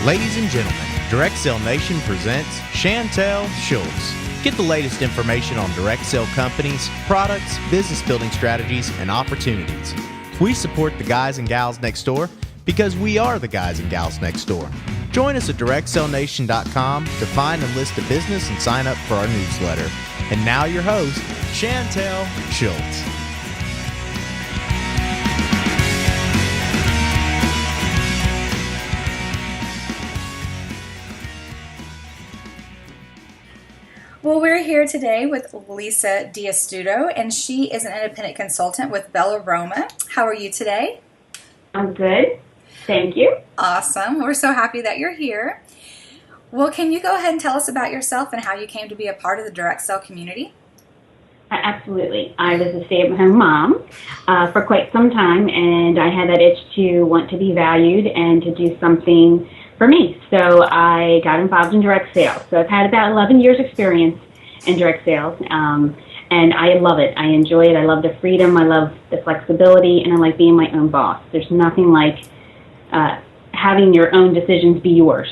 Ladies and gentlemen, Direct Sale Nation presents Chantel Schultz. Get the latest information on direct sale companies, products, business building strategies, and opportunities. We support the guys and gals next door because we are the guys and gals next door. Join us at DirectSaleNation.com to find and list a business and sign up for our newsletter. And now your host, Chantel Schultz. Well, we're here today with Lisa D'Astuto, and she is an independent consultant with Bellaroma. How are you today? I'm good. Thank you. Awesome. We're so happy that you're here. Well, can you go ahead and tell us about yourself and how you came to be a part of the direct sale community? Absolutely. I was a stay-at-home mom for quite some time, and I had that itch to want to be valued and to do something for me. So I got involved in direct sales. So I've had about 11 years experience in direct sales, and I love it. I enjoy it. I love the freedom. I love the flexibility, and I like being my own boss. There's nothing like having your own decisions be yours.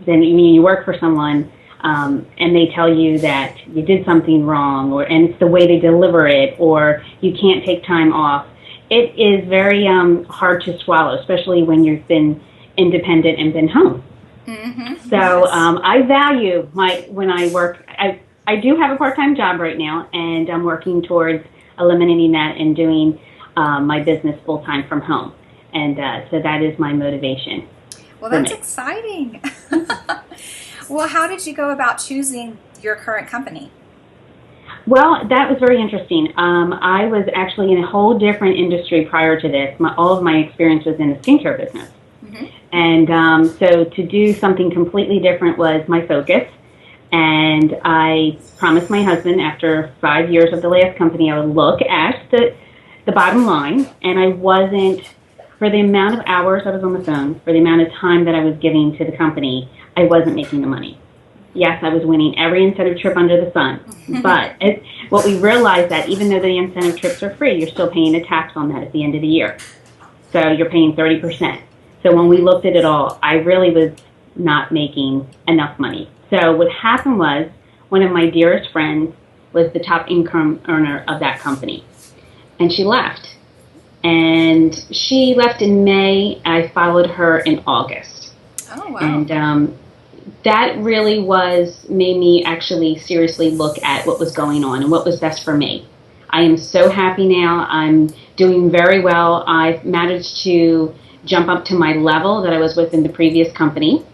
Then you work for someone, and they tell you that you did something wrong, and it's the way they deliver it, or you can't take time off. It is very hard to swallow, especially when you've been independent and been home. Mm-hmm. So Yes. I value when I work. I do have a part-time job right now, and I'm working towards eliminating that and doing my business full-time from home. And so that is my motivation. Well, that's exciting. Well, how did you go about choosing your current company? Well, that was very interesting. I was actually in a whole different industry prior to this. All of my experience was in the skincare business. Mm-hmm. And so to do something completely different was my focus. And I promised my husband after 5 years of the last company, I would look at the bottom line. And I wasn't, for the amount of hours I was on the phone, for the amount of time that I was giving to the company, I wasn't making the money. Yes, I was winning every incentive trip under the sun. But what we realized that even though the incentive trips are free, you're still paying a tax on that at the end of the year. So you're paying 30%. So when we looked at it all, I really was not making enough money. So what happened was one of my dearest friends was the top income earner of that company. And she left. And she left in May. I followed her in August. Oh, wow. And that really made me actually seriously look at what was going on and what was best for me. I am so happy now. I'm doing very well. I've managed to jump up to my level that I was with in the previous company.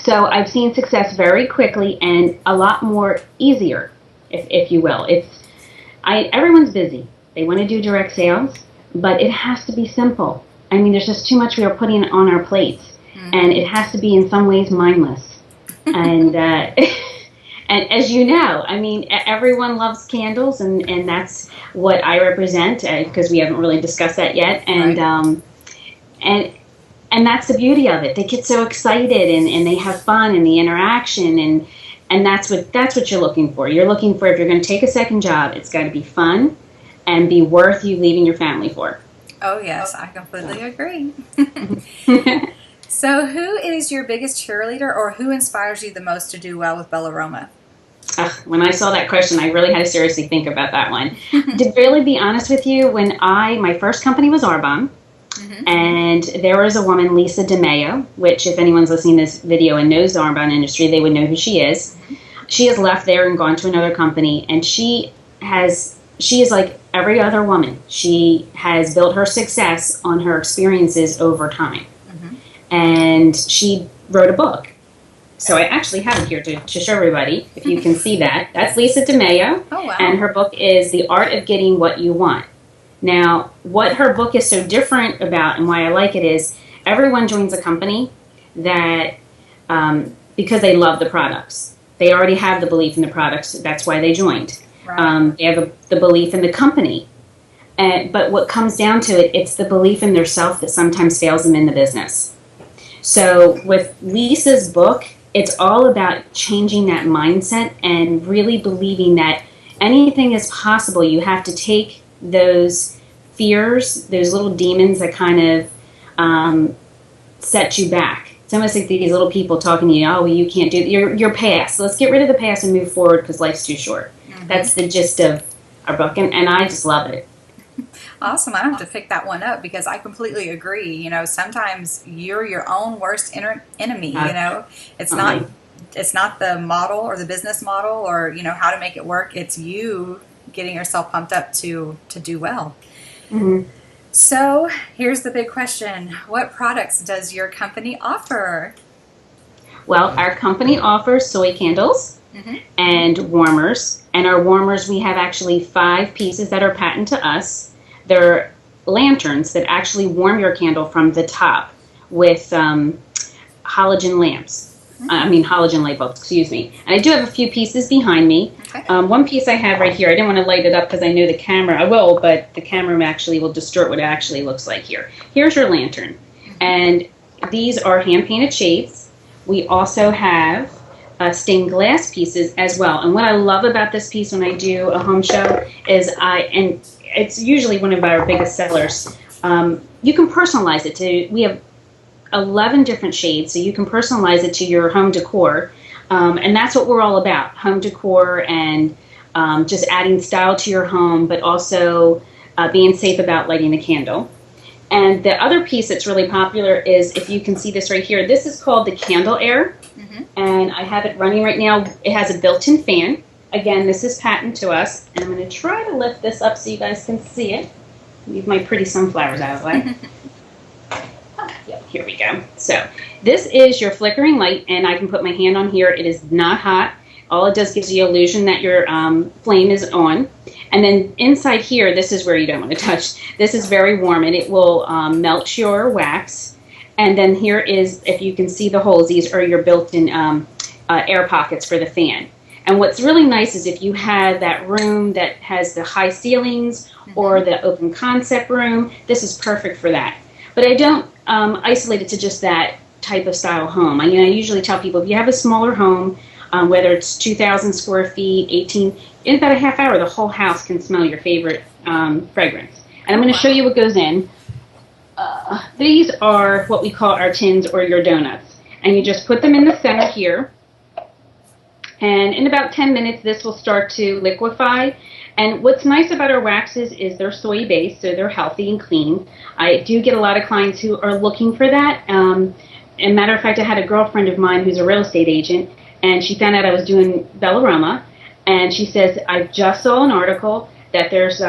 So I've seen success very quickly and a lot more easier, if you will. Everyone's busy. They want to do direct sales, but it has to be simple. I mean, there's just too much we are putting on our plates, and it has to be in some ways mindless. And and as you know, I mean, everyone loves candles, and that's what I represent, because we haven't really discussed that yet. And Right. And that's the beauty of it. They get so excited and they have fun and the interaction, and that's what you're looking for. You're looking for, if you're going to take a second job, it's got to be fun and be worth you leaving your family for. Oh, yes, I completely agree. So who is your biggest cheerleader, or who inspires you the most to do well with Bellaroma? When I saw that question, I really had to seriously think about that one. To really be honest with you, my first company was Arbonne. Mm-hmm. And there was a woman, Lisa DeMayo, which if anyone's listening to this video and knows the Arbonne industry, they would know who she is. Mm-hmm. She has left there and gone to another company, and she is like every other woman. She has built her success on her experiences over time. Mm-hmm. And she wrote a book. So I actually have it here to show everybody, if you can see that. That's Lisa DeMayo. Oh, wow. And her book is The Art of Getting What You Want. Now, what her book is so different about, and why I like it, is everyone joins a company that, because they love the products. They already have the belief in the products. That's why they joined. Right. They have the belief in the company. But what comes down to it, it's the belief in their self that sometimes fails them in the business. So with Lisa's book, it's all about changing that mindset and really believing that anything is possible. You have to take those fears, those little demons that kind of set you back, it's almost like these little people talking to you. Oh, well, you can't do it. You're past. Let's get rid of the past and move forward because life's too short. Mm-hmm. That's the gist of our book, and I just love it. Awesome. I don't have to pick that one up because I completely agree. You know, sometimes you're your own worst enemy. You know, it's not the model or the business model or, you know, how to make it work. It's you getting yourself pumped up to do well. Mm-hmm. So here's the big question. What products does your company offer? Well, our company offers soy candles and warmers. And our warmers, we have actually 5 pieces that are patent to us. They're lanterns that actually warm your candle from the top with halogen lamps. Halogen light bulbs, excuse me. And I do have a few pieces behind me. Okay. One piece I have right here, I didn't want to light it up because I know the camera, I will, but the camera actually will distort what it actually looks like here. Here's your lantern. And these are hand-painted shades. We also have stained glass pieces as well. And what I love about this piece when I do a home show is and it's usually one of our biggest sellers, you can personalize it to, we have 11 different shades, so you can personalize it to your home decor. And that's what we're all about, home decor and just adding style to your home, but also being safe about lighting the candle. And the other piece that's really popular is, if you can see this right here, this is called the Candle Air. And I have it running right now. It has a built-in fan. Again, this is patent to us. And I'm going to try to lift this up so you guys can see it. Leave my pretty sunflowers out of the way. Yep, here we go. So this is your flickering light, and I can put my hand on here. It is not hot. All it does gives you the illusion that your flame is on. And then inside here, this is where you don't want to touch. This is very warm, and it will melt your wax. And then here is, if you can see the holes, these are your built-in air pockets for the fan. And what's really nice is if you have that room that has the high ceilings or the open concept room, this is perfect for that. But I don't isolate it to just that type of style home. I usually tell people, if you have a smaller home, whether it's 2,000 square feet, 18, in about a half hour, the whole house can smell your favorite fragrance. And I'm going to show you what goes in. These are what we call our tins or your donuts. And you just put them in the center here. And in about 10 minutes, this will start to liquefy. And what's nice about our waxes is they're soy-based, so they're healthy and clean. I do get a lot of clients who are looking for that. And matter of fact, I had a girlfriend of mine who's a real estate agent, and she found out I was doing Bellaroma. And she says, I just saw an article that there's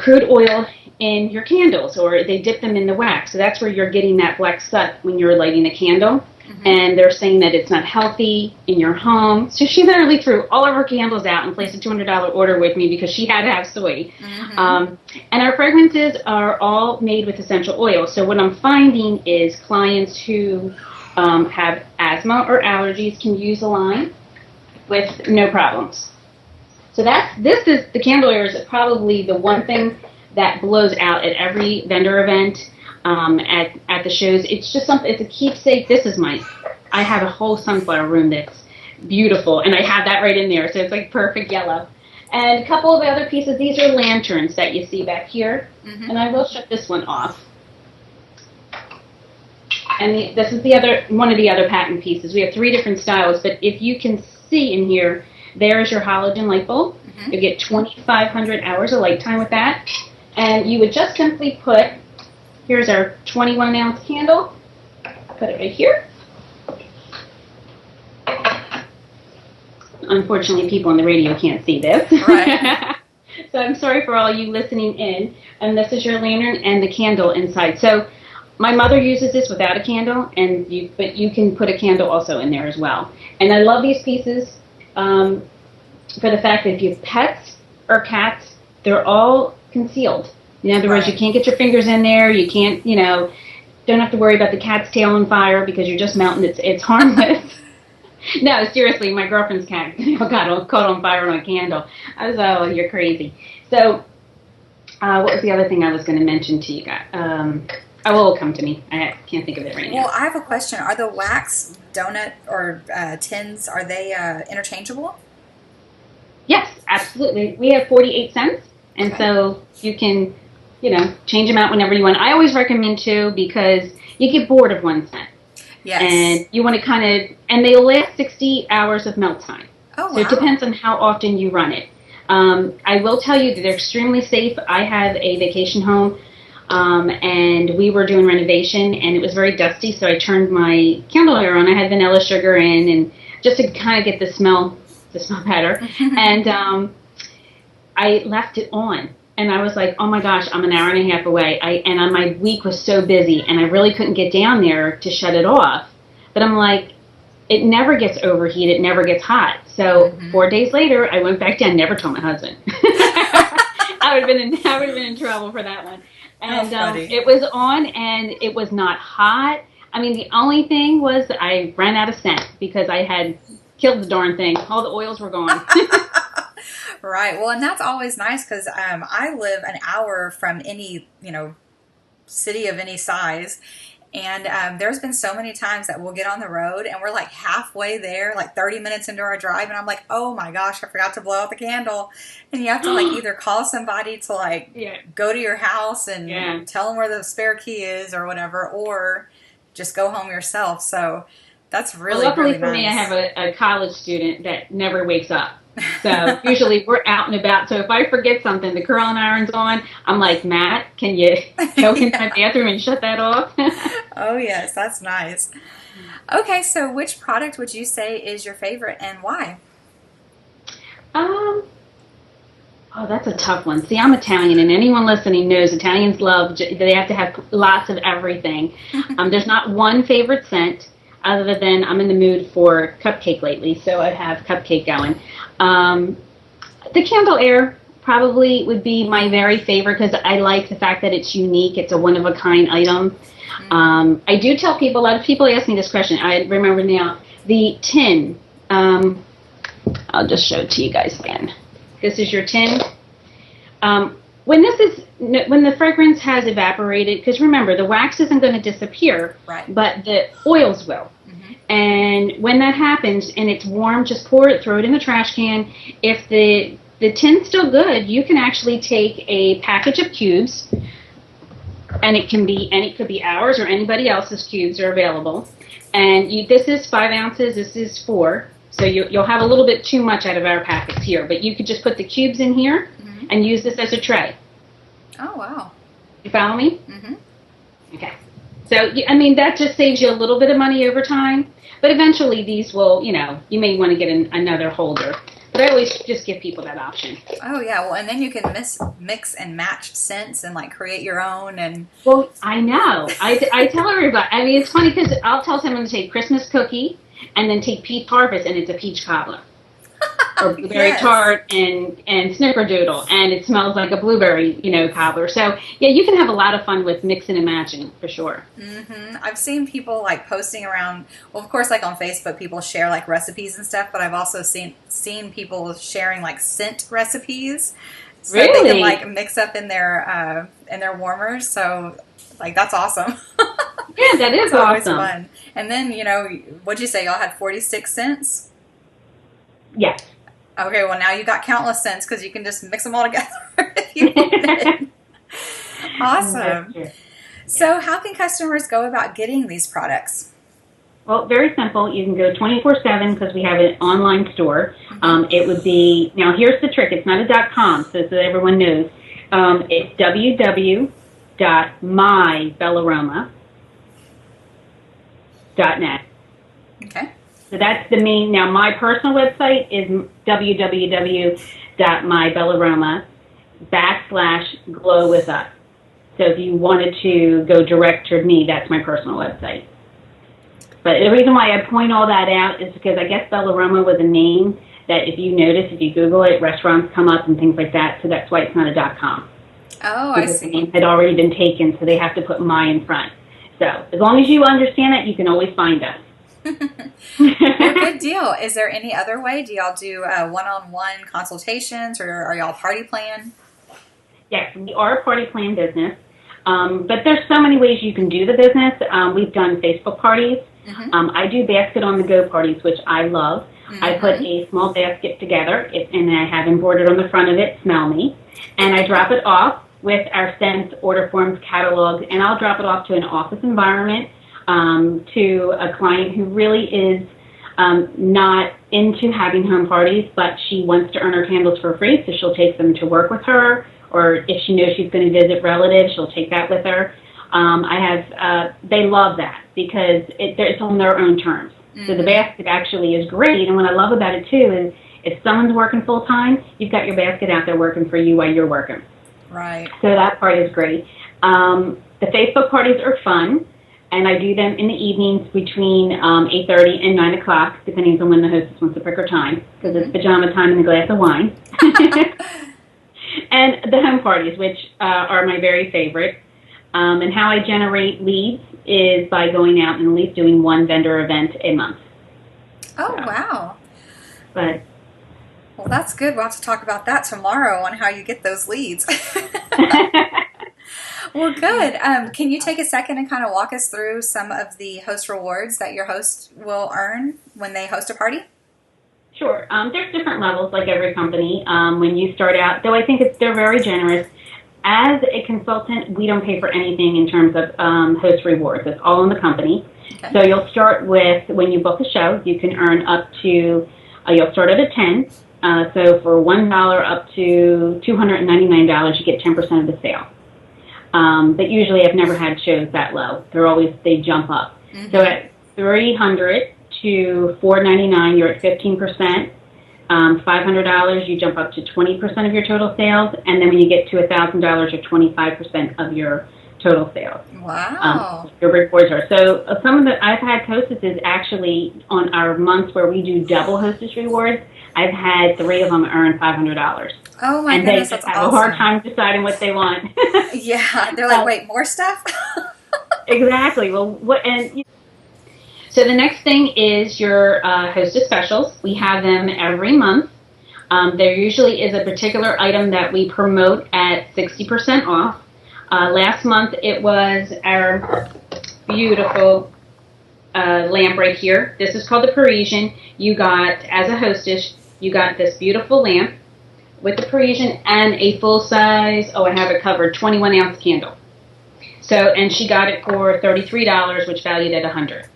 crude oil in your candles, or they dip them in the wax. So that's where you're getting that black soot when you're lighting a candle. And they're saying that it's not healthy in your home. So she literally threw all of her candles out and placed a $200 order with me because she had to have soy. And our fragrances are all made with essential oil. So what I'm finding is clients who have asthma or allergies can use a line with no problems. So the Candle Air is probably the one thing that blows out at every vendor event. At the shows, it's just something. It's a keepsake. I have a whole sunflower room that's beautiful, and I have that right in there, so it's like perfect yellow. And a couple of the other pieces. These are lanterns that you see back here, and I will shut this one off. And this is one of the other patent pieces. We have 3 different styles, but if you can see in here, there's your halogen light bulb. You get 2,500 hours of light time with that, and you would just simply put. Here's our 21-ounce candle. Put it right here. Unfortunately, people on the radio can't see this. Right. So I'm sorry for all you listening in. And this is your lantern and the candle inside. So my mother uses this without a candle, but you can put a candle also in there as well. And I love these pieces for the fact that if you have pets or cats, they're all concealed. In other words, you can't get your fingers in there. You can't, don't have to worry about the cat's tail on fire because you're just melting. It's harmless. No, seriously, my girlfriend's cat got caught on fire on a candle. I was, oh, you're crazy. So, what was the other thing I was going to mention to you guys? It will come to me. I can't think of it right now. Well, I have a question. Are the wax donut or tins, are they interchangeable? Yes, absolutely. We have 48 cents, and so you can change them out whenever you want. I always recommend 2 because you get bored of one scent. Yes. And you want to and they'll last 60 hours of melt time. Oh, wow. So it depends on how often you run it. I will tell you that they're extremely safe. I have a vacation home, and we were doing renovation, and it was very dusty, so I turned my candle air on. I had vanilla sugar in, and just to kind of get the smell better. And I left it on. And I was like, oh my gosh, I'm an hour and a half away. My week was so busy, and I really couldn't get down there to shut it off. But I'm like, it never gets overheated, it never gets hot. So 4 days later, I went back down, never told my husband. I would have been in trouble for that one. And it was on, and it was not hot. I mean, the only thing was I ran out of scent because I had killed the darn thing. All the oils were gone. Right. Well, and that's always nice because I live an hour from any, city of any size. And there's been so many times that we'll get on the road and we're like halfway there, like 30 minutes into our drive. And I'm like, oh my gosh, I forgot to blow out the candle. And you have to like either call somebody to go to your house and tell them where the spare key is or whatever, or just go home yourself. So that's really, luckily really for nice. me, I have a college student that never wakes up. So usually we're out and about. So if I forget something, the curling iron's on, I'm like, Matt, can you go in my bathroom and shut that off? Oh, yes, that's nice. Okay, so which product would you say is your favorite and why? Oh, that's a tough one. See, I'm Italian, and anyone listening knows Italians love, they have to have lots of everything. There's not one favorite scent. Other than I'm in the mood for cupcake lately, so I have cupcake going. The candle air probably would be my very favorite because I like the fact that it's unique. It's a one-of-a-kind item. I do tell people, a lot of people ask me this question. I remember now, the tin. I'll just show it to you guys again. This is your tin. When the fragrance has evaporated, because remember, the wax isn't going to disappear, right, but the oils will. And when that happens and it's warm, just pour it, throw it in the trash can. If the tin's still good, you can actually take a package of cubes, and it could be ours or anybody else's cubes are available. And this is 5 ounces, this is 4. So you'll have a little bit too much out of our packets here, but you could just put the cubes in here and use this as a tray. Oh, wow. You follow me? Okay. So, I mean, that just saves you a little bit of money over time, but eventually these will, you may want to get another holder. But I always just give people that option. Oh, yeah. Well, and then you can mix and match scents and, create your own. And well, I know. I tell everybody. I mean, it's funny because I'll tell someone to take Christmas cookie and then take peach harvest, and it's a peach cobbler. Or blueberry tart and snickerdoodle, and it smells like a blueberry, cobbler. So, yeah, you can have a lot of fun with mixing and matching, for sure. I've seen people, posting around, well, of course, on Facebook, people share, recipes and stuff, but I've also seen people sharing, scent recipes. So really? They can, mix up in their warmers. So, that's awesome. Yeah, that is awesome. Always fun. And then, what'd you say? Y'all had 46 cents? Yes. Okay, well, now you got countless scents because you can just mix them all together if you want. Awesome. So how can customers go about getting these products? Well, very simple. You can go 24/7 because we have an online store. It would be, now here's the trick. It's not a .com, so that everyone knows. It's www.mybellaroma.net. Okay. So that's the main. Now, my personal website is www.mybellaroma.com/glowwithus. So if you wanted to go direct to me, that's my personal website. But the reason why I point all that out is because I guess Bellaroma was a name that if you notice, if you Google it, restaurants come up and things like that. So that's why it's not a .com. Oh, because I see. The name had already been taken, so they have to put my in front. So as long as you understand that, you can always find us. Well, good deal. Is there any other way? Do y'all do one-on-one consultations, or are y'all party plan? Yes, we are a party plan business, but there's so many ways you can do the business. We've done Facebook parties. I do basket on the go parties, which I love. I put a small basket together, and I have embroidered on the front of it, "Smell Me," and I drop it off with our Sense order forms catalog, and I'll drop it off to an office environment, to a client who really is not into having home parties, but she wants to earn her candles for free, so she'll take them to work with her, or if she knows she's going to visit relatives, she'll take that with her. They love that because it's on their own terms. Mm-hmm. So the basket actually is great, and what I love about it too is if someone's working full time, you've got your basket out there working for you while you're working. Right. So that part is great. The Facebook parties are fun, and I do them in the evenings between 8:30 and 9 o'clock, depending on when the hostess wants to pick her time, because it's pajama time and a glass of wine. And the home parties, which are my very favorite. And how I generate leads is by going out and at least doing one vendor event a month. Oh, so, wow. But well, that's good. We'll have to talk about that tomorrow on how you get those leads. Well, good. Can you take a second and kind of walk us through some of the host rewards that your host will earn when they host a party? Sure. There's different levels, like every company. When you start out, though I think they're very generous. As a consultant, we don't pay for anything in terms of host rewards. It's all in the company. Okay. So you'll start with, when you book a show, you can earn up to, you'll start at a 10. So for $1 up to $299, you get 10% of the sale. But usually I've never had shows that low. They jump up. Mm-hmm. So at $300 to $499, you're at 15%. $500, you jump up to 20% of your total sales, and then when you get to $1,000, you're 25% of your total sales. Wow. Your rewards are. So I've had hostesses actually on our months where we do double hostess rewards. I've had 3 of them earn $500. Oh my and goodness, they that's have awesome. a hard time deciding what they want. Yeah, they're like, wait, more stuff? Exactly. Well, so the next thing is your hostess specials. We have them every month. There usually is a particular item that we promote at 60% off. Last month it was our beautiful lamp right here. This is called the Parisian. You got, as a hostess, you got this beautiful lamp with the Parisian and a full-size, I have it covered, 21-ounce candle. So, and she got it for $33, which valued at $100.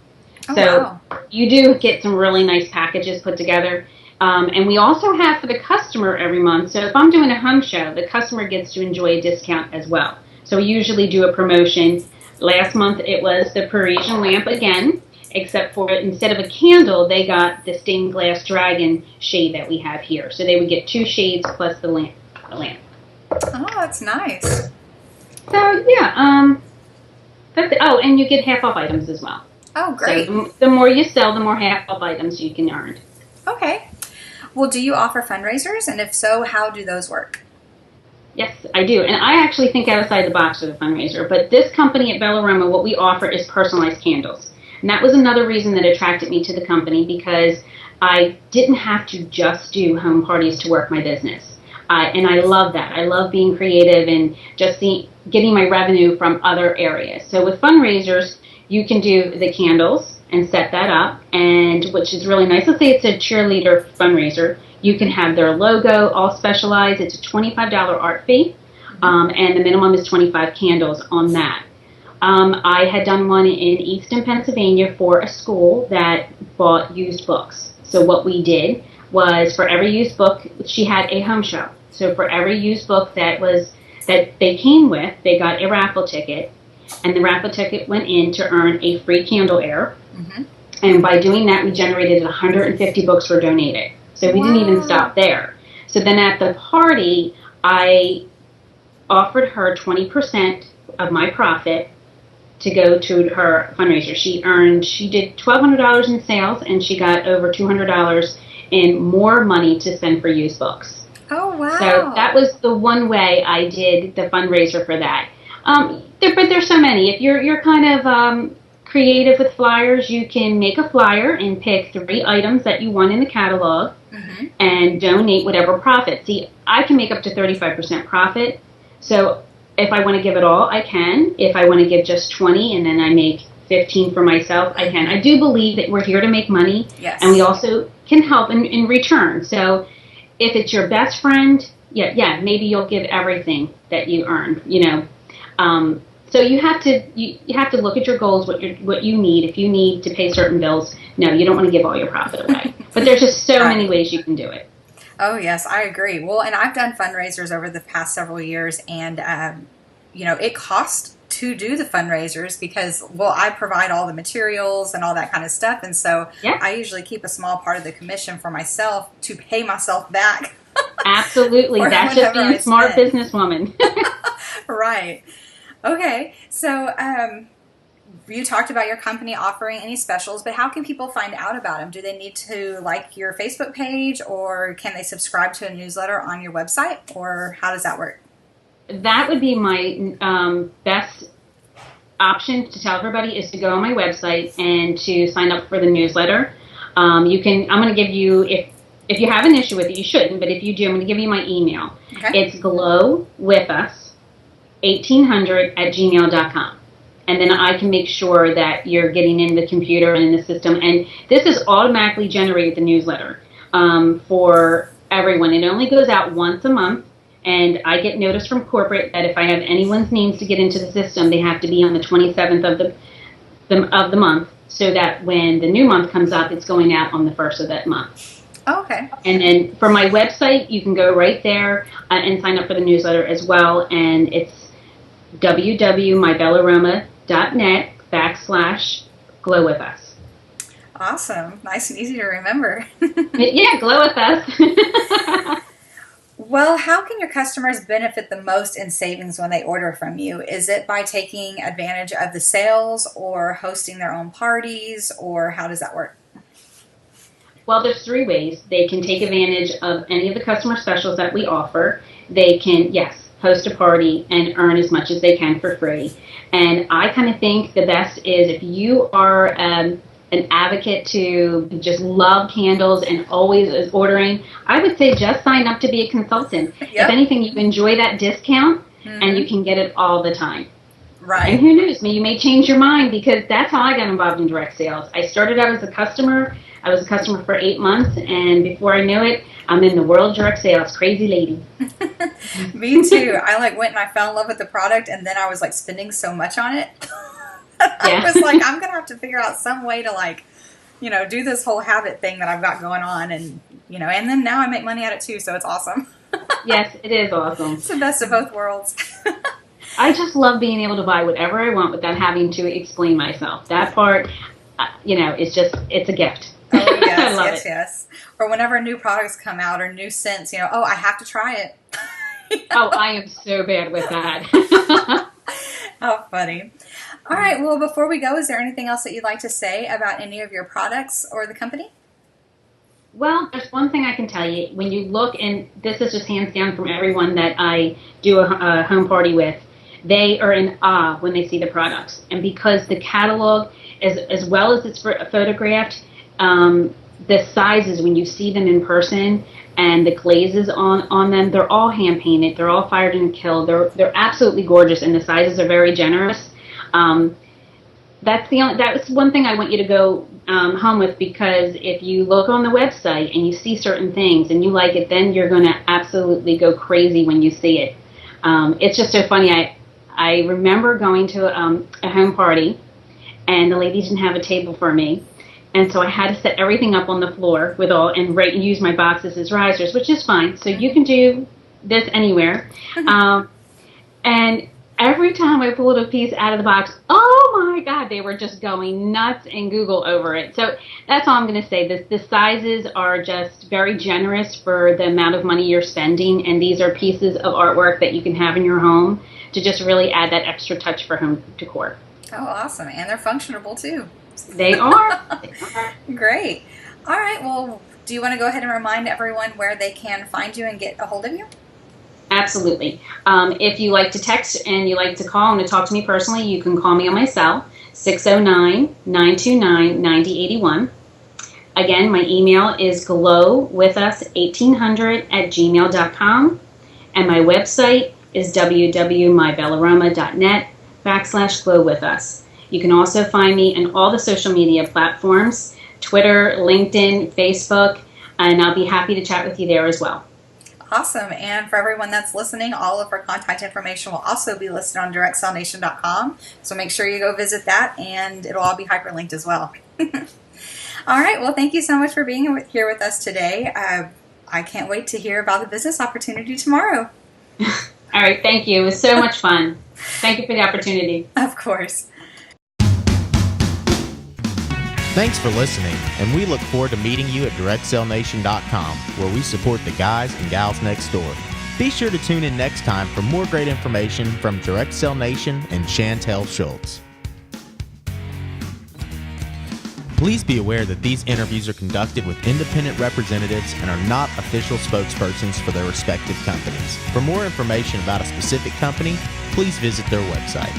Oh, so wow. You do get some really nice packages put together. And we also have for the customer every month. So if I'm doing a home show, the customer gets to enjoy a discount as well. So we usually do a promotion. Last month it was the Parisian lamp again, except for instead of a candle, they got the stained glass dragon shade that we have here. So they would get 2 shades plus the lamp. Oh, that's nice. So yeah, and you get half off items as well. Oh, great. So the more you sell, the more half off items you can earn. Okay. Well, do you offer fundraisers? And if so, how do those work? Yes, I do. And I actually think outside the box with a fundraiser. But this company at Bellaroma, what we offer is personalized candles. And that was another reason that attracted me to the company, because I didn't have to just do home parties to work my business. And I love that. I love being creative and just getting my revenue from other areas. So with fundraisers, you can do the candles and set that up, and which is really nice. Let's say it's a cheerleader fundraiser. You can have their logo all specialized. It's a $25 art fee, and the minimum is 25 candles on that. I had done one in Easton, Pennsylvania for a school that bought used books. So what we did was for every used book, she had a home show. So for every used book that they came with, they got a raffle ticket. And the raffle ticket went in to earn a free candle air. Mm-hmm. And by doing that, we generated 150 books were donated. So we didn't even stop there. So then at the party, I offered her 20% of my profit to go to her fundraiser. She did $1,200 in sales, and she got over $200 in more money to spend for used books. Oh, wow. So that was the one way I did the fundraiser for that. But there's so many. If you're kind of creative with flyers, you can make a flyer and pick 3 items that you want in the catalog, mm-hmm. and donate whatever profit. See, I can make up to 35% profit. So if I want to give it all, I can. If I want to give just 20 and then I make 15 for myself, I can. I do believe that we're here to make money, yes. and we also can help in return. So if it's your best friend, maybe you'll give everything that you earn, you know. So you have to look at your goals, what you need. If you need to pay certain bills, no, you don't want to give all your profit away. But there's just so many ways you can do it. Oh, yes, I agree. Well, and I've done fundraisers over the past several years, and, you know, it costs to do the fundraisers because, well, I provide all the materials and all that kind of stuff. And so I usually keep a small part of the commission for myself to pay myself back. Absolutely. That's just being a smart businesswoman. Right. Okay. So you talked about your company offering any specials, but how can people find out about them? Do they need to like your Facebook page, or can they subscribe to a newsletter on your website, or how does that work? That would be my best option to tell everybody, is to go on my website and to sign up for the newsletter. You can. I'm going to give you, if you have an issue with it, you shouldn't, but if you do, I'm going to give you my email. Okay. It's glowwithus1800@gmail.com. And then I can make sure that you're getting in the computer and in the system. And this is automatically generated, the newsletter, for everyone. It only goes out once a month. And I get notice from corporate that if I have anyone's names to get into the system, they have to be on the 27th of the month, so that when the new month comes up, it's going out on the 1st of that month. Oh, okay. And then for my website, you can go right there and sign up for the newsletter as well. And it's www.mybellaroma.net/glowwithus. Awesome. Nice and easy to remember. Yeah, glow with us. Well, how can your customers benefit the most in savings when they order from you? Is it by taking advantage of the sales, or hosting their own parties, or how does that work? Well, there's 3 ways. They can take advantage of any of the customer specials that we offer. They can, host a party and earn as much as they can for free. And I kind of think the best is, if you are an advocate to just love candles and always is ordering, I would say just sign up to be a consultant. Yep. If anything, you enjoy that discount, and you can get it all the time. Right. And who knows, you may change your mind, because that's how I got involved in direct sales. I started out as a customer. I was a customer for 8 months, and before I knew it, I'm in the world of direct sales. Crazy lady. Me too. I went and I fell in love with the product, and then I was spending so much on it. I was like, I'm going to have to figure out some way to do this whole habit thing that I've got going on. And, and then now I make money at it too. So it's awesome. Yes, it is awesome. It's the best of both worlds. I just love being able to buy whatever I want without having to explain myself. That part, it's a gift. Oh, yes, yes. Or whenever new products come out or new scents, I have to try it. Oh, I am so bad with that. How funny. All right. Well, before we go, is there anything else that you'd like to say about any of your products or the company? Well, there's one thing I can tell you. When you look, and this is just hands down from everyone that I do a home party with, they are in awe when they see the products. And because the catalog, as well as it's photographed, the sizes, when you see them in person, and the glazes on them, they're all hand painted. They're all fired and killed. They're absolutely gorgeous, and the sizes are very generous. That's one thing I want you to go home with, because if you look on the website and you see certain things and you like it, then you're going to absolutely go crazy when you see it. It's just so funny. I remember going to a home party, and the lady didn't have a table for me. And so I had to set everything up on the floor and use my boxes as risers, which is fine. So you can do this anywhere. And every time I pulled a piece out of the box, oh my God, they were just going nuts and Google over it. So that's all I'm going to say. The sizes are just very generous for the amount of money you're spending. And these are pieces of artwork that you can have in your home to just really add that extra touch for home decor. Oh, awesome. And they're functionable too. They are. Great. All right. Well, do you want to go ahead and remind everyone where they can find you and get a hold of you? Absolutely. If you like to text and you like to call and to talk to me personally, you can call me on my cell, 609-929-9081. Again, my email is glowwithus1800@gmail.com, and my website is www.mybellaroma.net/glowwithus. You can also find me on all the social media platforms, Twitter, LinkedIn, Facebook, and I'll be happy to chat with you there as well. Awesome. And for everyone that's listening, all of our contact information will also be listed on directsellnation.com. So make sure you go visit that, and it'll all be hyperlinked as well. All right. Well, thank you so much for being here with us today. I can't wait to hear about the business opportunity tomorrow. All right. Thank you. It was so much fun. Thank you for the opportunity. Of course. Thanks for listening, and we look forward to meeting you at directsellnation.com, where we support the guys and gals next door. Be sure to tune in next time for more great information from Direct Sell Nation and Chantel Schultz. Please be aware that these interviews are conducted with independent representatives and are not official spokespersons for their respective companies. For more information about a specific company, please visit their website.